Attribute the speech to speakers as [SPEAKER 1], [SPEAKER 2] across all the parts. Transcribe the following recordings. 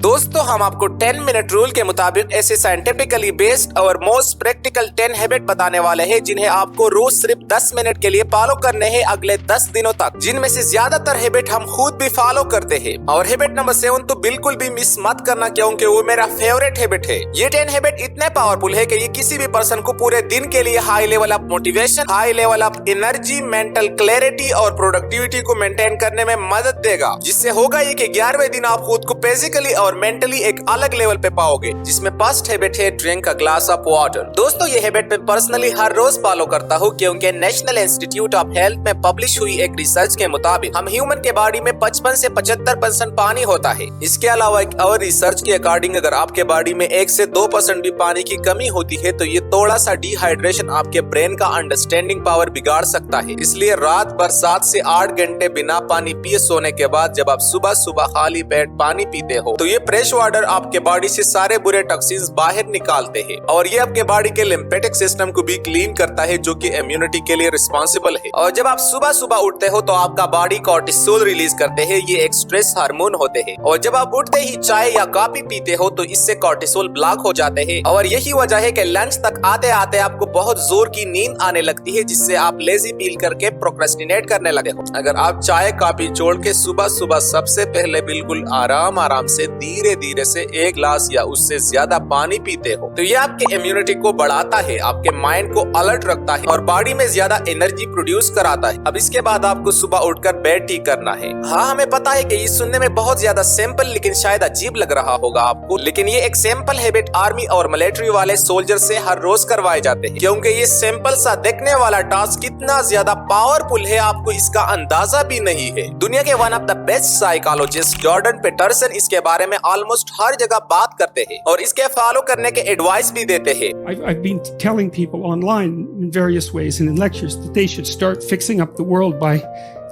[SPEAKER 1] दोस्तों हम आपको 10 मिनट रूल के मुताबिक ऐसे साइंटिफिकली बेस्ड और मोस्ट प्रैक्टिकल 10 हैबिट बताने वाले हैं जिन्हें आपको रोज सिर्फ 10 मिनट के लिए फॉलो करने हैं अगले 10 दिनों तक, जिनमें से ज्यादातर हैबिट हम खुद भी फॉलो करते हैं। और हैबिट नंबर 7 तो बिल्कुल भी मिस मत करना क्योंकि वो मेरा फेवरेट हैबिट है। ये 10 हैबिट इतने पावरफुल है कि ये किसी भी पर्सन को पूरे दिन के लिए high level of motivation, high level of energy, mental clarity और प्रोडक्टिविटी को मेंटेन करने में मदद देगा। जिससे होगा ये कि 11वें दिन आप खुद को फिजिकली और मेंटली एक अलग लेवल पे पाओगे। जिसमें फर्स्ट हैबिट है drink a glass of water. दोस्तों ये हैबिट मैं पर्सनली हर रोज फॉलो करता हूँ क्योंकि नेशनल इंस्टीट्यूट ऑफ हेल्थ में पब्लिश हुई एक रिसर्च के मुताबिक हम ह्यूमन के बॉडी में 55 से 75% पानी होता है। इसके अलावा एक और रिसर्च के अकॉर्डिंग अगर आपके बॉडी में 1 से 2% भी पानी की कमी होती है तो ये थोड़ा सा डिहाइड्रेशन आपके ब्रेन का अंडरस्टैंडिंग पावर बिगाड़ सकता है। इसलिए रात भर 7 से 8 घंटे बिना पानी पिए सोने के बाद जब आप सुबह सुबह खाली पेट पानी पीते हो तो ये फ्रेश वाटर आपके बॉडी से सारे बुरे टॉक्सिन्स बाहर निकालते हैं और ये आपके बॉडी के लिम्फेटिक सिस्टम को भी क्लीन करता है जो कि इम्यूनिटी के लिए रिस्पॉन्सिबल है। और जब आप सुबह सुबह उठते हो तो आपका बॉडी कॉर्टिसोल रिलीज करते हैं, ये एक स्ट्रेस हार्मोन होते हैं। और जब आप उठते ही चाय या कॉफी पीते हो तो इससे कॉर्टिसोल ब्लॉक हो जाते हैं और यही वजह है कि लंच तक आते आते आपको बहुत जोर की नींद आने लगती है जिससे आप लेजी फील करके प्रोक्रेस्टिनेट करने लगे हो। अगर आप चाय कॉफी छोड़ के सुबह सुबह सबसे पहले बिल्कुल आराम से धीरे धीरे से 1 ग्लास या उससे ज्यादा पानी पीते हो तो ये आपके इम्यूनिटी को बढ़ाता है, आपके माइंड को अलर्ट रखता है और बॉडी में ज्यादा एनर्जी प्रोड्यूस कराता है। अब इसके बाद आपको सुबह उठकर बेड टी करना है। हाँ हमें पता है कि ये सुनने में बहुत ज्यादा सिंपल लेकिन शायद अजीब लग रहा होगा आपको, लेकिन ये एक सिंपल हैबिट आर्मी और मिलिट्री वाले सोल्जर से हर रोज करवाए जाते हैं क्योंकि ये सिंपल सा देखने वाला टास्क कितना ज्यादा पावरफुल है आपको इसका अंदाजा भी नहीं है। दुनिया के one of the best psychologist Jordan Peterson इसके बारे में ऑलमोस्ट हर जगह बात करते हैं और इसके फॉलो करने के एडवाइस भी देते हैं।
[SPEAKER 2] I've been telling people online in various ways and in lectures that they should start fixing up the world by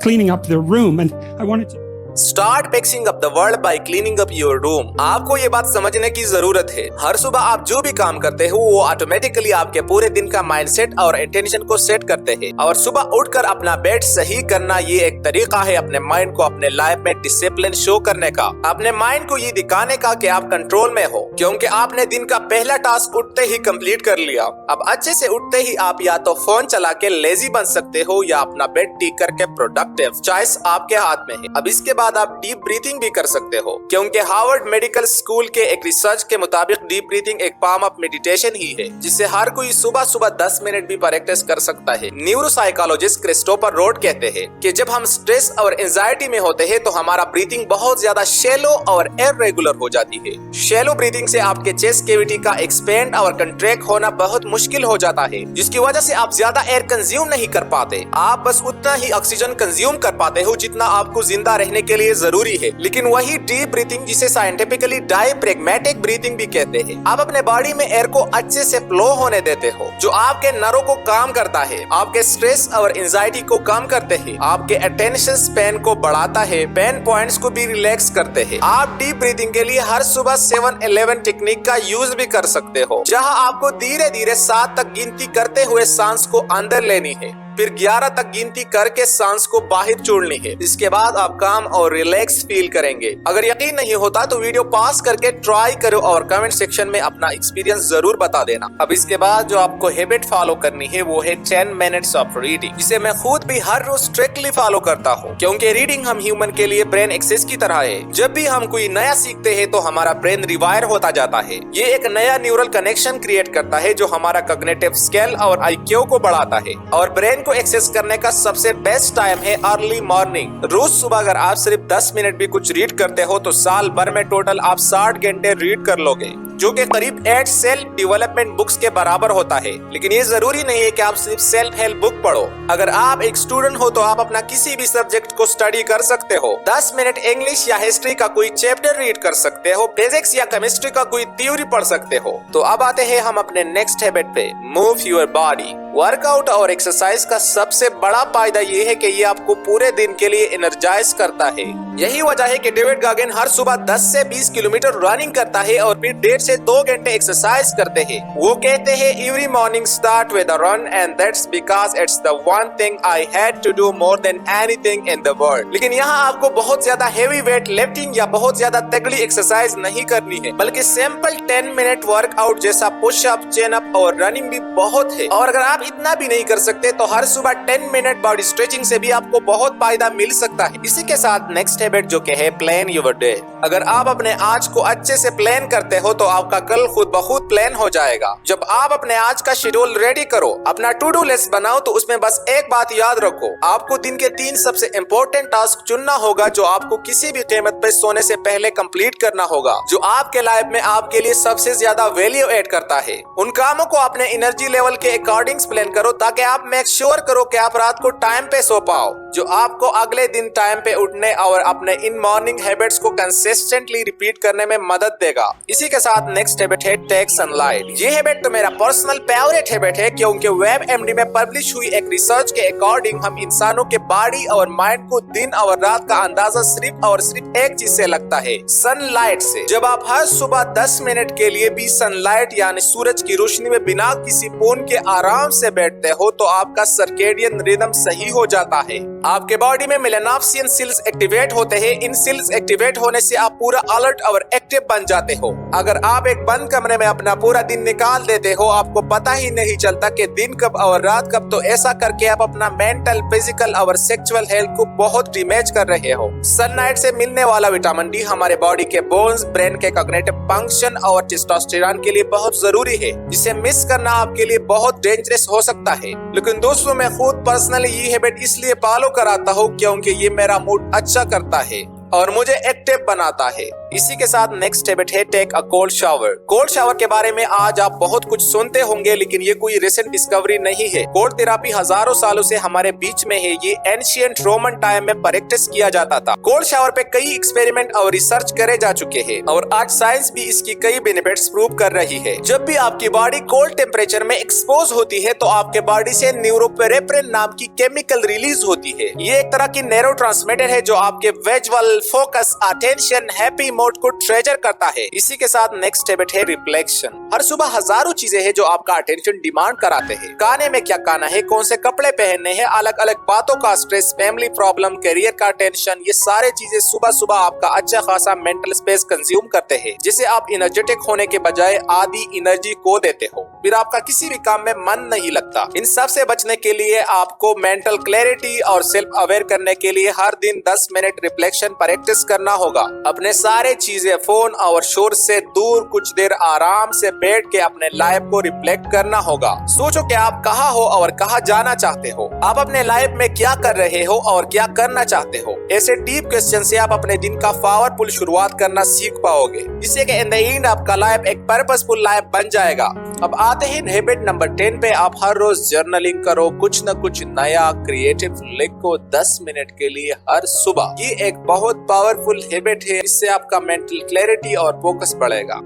[SPEAKER 2] cleaning up their room, and I wanted to
[SPEAKER 1] start fixing up the world by cleaning up your room. आपको ये बात समझने की जरूरत है। हर सुबह आप जो भी काम करते हो वो ऑटोमेटिकली आपके पूरे दिन का माइंडसेट और इंटेंशन को सेट करते हैं और सुबह उठकर अपना बेड सही करना ये एक तरीका है अपने माइंड को अपने लाइफ में डिसिप्लिन शो करने का, अपने माइंड को ये दिखाने का कि आप कंट्रोल में हो क्योंकि आपने दिन का पहला टास्क उठते ही कंप्लीट कर लिया। अब अच्छे से उठते ही आप या तो फोन चला के लेजी बन सकते हो या अपना बेड ठीक करके प्रोडक्टिव। चॉइस आपके हाथ में है। अब इसके बाद आप डीप ब्रीथिंग भी कर सकते हो क्योंकि हार्वर्ड मेडिकल स्कूल के एक रिसर्च के मुताबिक डीप ब्रीथिंग एक फॉर्म ऑफ मेडिटेशन ही है जिसे हर कोई सुबह सुबह 10 मिनट भी प्रैक्टिस कर सकता है। न्यूरोसाइकोलॉजिस्ट क्रिस्टोफर रोड कहते हैं कि जब हम स्ट्रेस और एंजाइटी में होते हैं तो हमारा ब्रीथिंग बहुत ज्यादा शैलो और इर्रेगुलर हो जाती है। शैलो ब्रीथिंग से आपके चेस्ट कैविटी का एक्सपेंड और कंट्रैक्ट होना बहुत मुश्किल हो जाता है जिसकी वजह से आप ज्यादा एयर कंज्यूम नहीं कर पाते। आप बस उतना ही ऑक्सीजन कंज्यूम कर पाते हो जितना आपको जिंदा रहने के लिए जरूरी है। लेकिन वही डीप ब्रीथिंग जिसे साइंटिफिकली डायफ्रेगमेटिक ब्रीथिंग भी कहते हैं, आप अपने बॉडी में एयर को अच्छे से फ्लो होने देते हो जो आपके नरों को काम करता है, आपके स्ट्रेस और एंजाइटी को कम करते हैं, आपके अटेंशन स्पैन को बढ़ाता है, पेन पॉइंट्स को भी रिलैक्स करते हैं। आप डीप ब्रीथिंग के लिए हर सुबह 7-11 टेक्निक का यूज भी कर सकते हो जहां आपको धीरे धीरे 7 तक गिनती करते हुए सांस को अंदर लेनी है, फिर 11 तक गिनती करके सांस को बाहर छोड़नी है। इसके बाद आप काम और रिलैक्स फील करेंगे। अगर यकीन नहीं होता तो वीडियो पॉज करके ट्राई करो और कमेंट सेक्शन में अपना एक्सपीरियंस जरूर बता देना। अब इसके बाद जो आपको हैबिट फॉलो करनी है वो है 10 मिनट्स ऑफ रीडिंग, जिसे मैं खुद भी हर रोज स्ट्रिक्टली फॉलो करता हूँ क्योंकि रीडिंग हम ह्यूमन के लिए ब्रेन एक्सरसाइज की तरह है। जब भी हम कोई नया सीखते हैं तो हमारा ब्रेन रिवायर होता जाता है। ये एक नया न्यूरल कनेक्शन क्रिएट करता है जो हमारा कॉग्निटिव स्किल और IQ को बढ़ाता है और ब्रेन को एक्सेस करने का सबसे बेस्ट टाइम है अर्ली मॉर्निंग। रोज सुबह अगर आप सिर्फ 10 मिनट भी कुछ रीड करते हो तो साल भर में टोटल आप 60 घंटे रीड कर लोगे जो कि करीब 8 सेल्फ डेवलपमेंट बुक्स के बराबर होता है। लेकिन ये जरूरी नहीं है कि आप सिर्फ सेल्फ हेल्प बुक पढ़ो। अगर आप एक स्टूडेंट हो तो आप अपना किसी भी सब्जेक्ट को स्टडी कर सकते हो। 10 मिनट इंग्लिश या हिस्ट्री का कोई चैप्टर रीड कर सकते हो, फिजिक्स या केमिस्ट्री का कोई थ्योरी पढ़ सकते हो। तो अब आते हैं हम अपने नेक्स्ट हैबिट पे, मूव योर बॉडी। वर्कआउट और एक्सरसाइज का सबसे बड़ा फायदा ये है कि ये आपको पूरे दिन के लिए एनर्जाइज करता है। यही वजह है कि डेविड गॉगिन हर सुबह 10 से 20 किलोमीटर रनिंग करता है और फिर 1.5 से 2 घंटे एक्सरसाइज करते हैं। वो कहते हैं every morning start with a run and that's because it's the one thing I had to do more than anything in the world. लेकिन यहाँ आपको बहुत ज्यादा हेवी वेट लिफ्टिंग या बहुत ज्यादा तगड़ी एक्सरसाइज नहीं करनी है, बल्कि सिंपल 10 मिनट वर्कआउट जैसा पुशअप, चिन अप और रनिंग भी बहुत है। और अगर आप इतना भी नहीं कर सकते तो हर सुबह 10 मिनट बॉडी स्ट्रेचिंग से भी आपको बहुत फायदा मिल सकता है। इसी के साथ नेक्स्ट हैबिट जो कि है प्लान योर डे। अगर आप अपने आज को अच्छे से प्लान करते हो तो आपका कल खुद ब खुद प्लान हो जाएगा। जब आप अपने आज का शेड्यूल रेडी करो, अपना टू डू लिस्ट बनाओ, तो उसमें बस एक बात याद रखो, आपको दिन के 3 सबसे इम्पोर्टेंट टास्क चुनना होगा जो आपको किसी भी कीमत पे सोने से पहले कंप्लीट करना होगा, जो आपके लाइफ में आपके लिए सबसे ज्यादा वैल्यू ऐड करता है। उन कामों को अपने एनर्जी लेवल के अकॉर्डिंग प्लान करो ताकि आप मेक श्योर करो कि आप रात को टाइम पे सो पाओ, जो आपको अगले दिन टाइम पे उठने और अपने इन मॉर्निंग हैबिट्स को कंसिस्टेंटली रिपीट करने में मदद देगा। इसी के साथ नेक्स्ट हैबिट है टेक सनलाइट। ये हैबिट तो मेरा पर्सनल फेवरेट हैबिट है, क्योंकि WebMD में पब्लिश हुई एक रिसर्च के अकॉर्डिंग हम इंसानों के बॉडी और माइंड को दिन और रात का अंदाजा सिर्फ और सिर्फ एक चीज से लगता है, सनलाइट से। जब आप हर सुबह 10 मिनट के लिए भी सनलाइट यानी सूरज की रोशनी में बिना किसी फोन के आराम से बैठते हो तो आपका सर्केडियन रिदम सही हो जाता है। आपके बॉडी में मेलानोप्सिन सेल्स एक्टिवेट होते हैं। इन सेल्स एक्टिवेट होने से आप पूरा अलर्ट और एक्टिव बन जाते हो। अगर आप एक बंद कमरे में अपना पूरा दिन निकाल देते हो, आपको पता ही नहीं चलता कि दिन कब और रात कब। तो ऐसा करके आप अपना मेंटल, फिजिकल और सेक्सुअल हेल्थ को बहुत डैमेज कर रहे हो। सनलाइट से मिलने वाला विटामिन डी हमारे बॉडी के बोन्स, ब्रेन के कॉग्निटिव फंक्शन और टेस्टोस्टेरोन के लिए बहुत जरूरी है, जिसे मिस करना आपके लिए बहुत डेंजरस हो सकता है। लेकिन दोस्तों, मैं खुद पर्सनली ये हैबिट इसलिए फॉलो कराता हूँ क्योंकि ये मेरा मूड अच्छा करता है और मुझे एक्टिव बनाता है। इसी के साथ नेक्स्ट हैबिट है take a cold shower. Cold shower के बारे में आज आप बहुत कुछ सुनते होंगे, लेकिन ये कोई रिसेंट डिस्कवरी नहीं है। कोल्ड थेरेपी हजारों सालों से हमारे बीच में है। ये एंशिएंट रोमन टाइम में प्रैक्टिस किया जाता था। कोल्ड शावर पे कई एक्सपेरिमेंट और रिसर्च करे जा चुके हैं और आज साइंस भी इसकी कई बेनिफिट्स प्रूव कर रही है। जब भी आपकी बॉडी कोल्ड टेम्परेचर में एक्सपोज होती है तो आपके बॉडी से न्यूरोपेरेफ्रिन नाम की केमिकल रिलीज होती है। ये एक तरह की न्यूरोट्रांसमीटर है जो आपके visual, focus, attention, happy mode को ट्रेजर करता है। इसी के साथ नेक्स्ट हैबिट है रिफ्लेक्शन। हर सुबह हजारों चीजें हैं जो आपका अटेंशन डिमांड कराते हैं। खाने में क्या खाना है, कौन से कपड़े पहनने हैं, अलग अलग बातों का स्ट्रेस, फैमिली प्रॉब्लम, करियर का टेंशन, ये सारे चीजें सुबह सुबह आपका अच्छा खासा मेंटल स्पेस कंज्यूम करते हैं, जिसे आप एनर्जेटिक होने के बजाय आधी एनर्जी को देते हो। फिर आपका किसी भी काम में मन नहीं लगता। इन सब से बचने के लिए आपको मेंटल क्लैरिटी और सेल्फ अवेयर करने के लिए हर दिन 10 मिनट रिफ्लेक्शन प्रैक्टिस करना होगा। अपने सारे चीजें, फोन और शोर से दूर कुछ देर आराम से बैठ के अपने लाइफ को रिफ्लेक्ट करना होगा। सोचो कि आप कहाँ हो और कहाँ जाना चाहते हो। आप अपने लाइफ में क्या कर रहे हो और क्या करना चाहते हो। ऐसे डीप क्वेश्चन से आप अपने दिन का पावरफुल शुरुआत करना सीख पाओगे, जिससे कि इन द एंड आपका लाइफ एक पर्पसफुल लाइफ बन जाएगा। अब आते हैं हैबिट नंबर 10 पे। आप हर रोज जर्नलिंग करो, कुछ न कुछ नया क्रिएटिव लिखो 10 मिनट के लिए हर सुबह। ये एक बहुत पावरफुल हैबिट है, इससे आपका मेंटल क्लैरिटी और फोकस बढ़ेगा।